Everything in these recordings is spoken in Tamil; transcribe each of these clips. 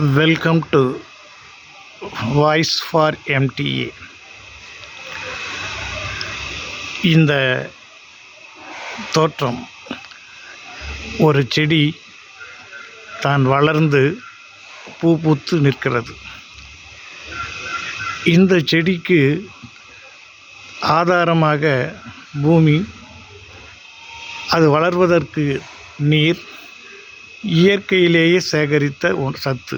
Welcome to voice for MTA. இந்த தோற்றம் ஒரு செடி தான் வளர்ந்து பூ பூத்து நிற்கிறது. இந்த செடிக்கு ஆதாரமாக பூமி, அது வளர்வதற்கு நீர், இயற்கையிலேயே சேகரித்த சத்து,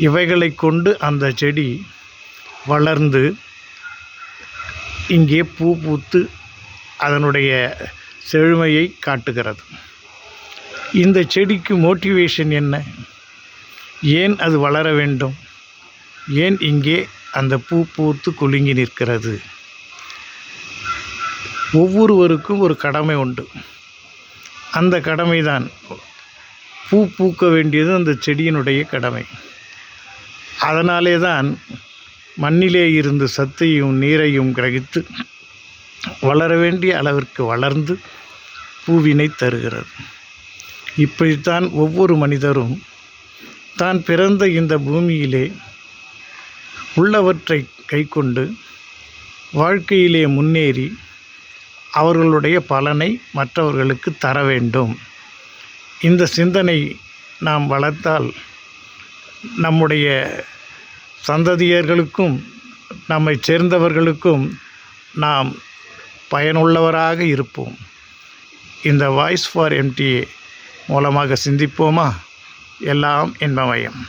இவைகளை கொண்டு அந்த செடி வளர்ந்து இங்கே பூ பூத்து அதனுடைய செழுமையை காட்டுகிறது. இந்த செடிக்கு மோட்டிவேஷன் என்ன? ஏன் அது வளர வேண்டும்? ஏன் இங்கே அந்த பூ பூத்து குலுங்கி நிற்கிறது? ஒவ்வொருவருக்கும் ஒரு கடமை உண்டு. அந்த கடமைதான் பூ பூக்க வேண்டியது அந்த செடியினுடைய கடமை. அதனாலே தான் மண்ணிலே இருந்து சத்தையும் நீரையும் கிரகித்து வளர வேண்டிய அளவிற்கு வளர்ந்து பூவினை தருகிறது. இப்படித்தான் ஒவ்வொரு மனிதரும் தான் பிறந்த இந்த பூமியிலே உள்ளவற்றை கைக்கொண்டு வாழ்க்கையிலே முன்னேறி அவர்களுடைய பலனை மற்றவர்களுக்கு தர வேண்டும். இந்த சிந்தனை நாம் வளர்த்தால் நம்முடைய சந்ததியர்களுக்கும் நம்மை சேர்ந்தவர்களுக்கும் நாம் பயனுள்ளவராக இருப்போம். இந்த வாய்ஸ் ஃபார் எம்டிஏ மூலமாக சிந்திப்போமா? எல்லாம் இன்பமயம்.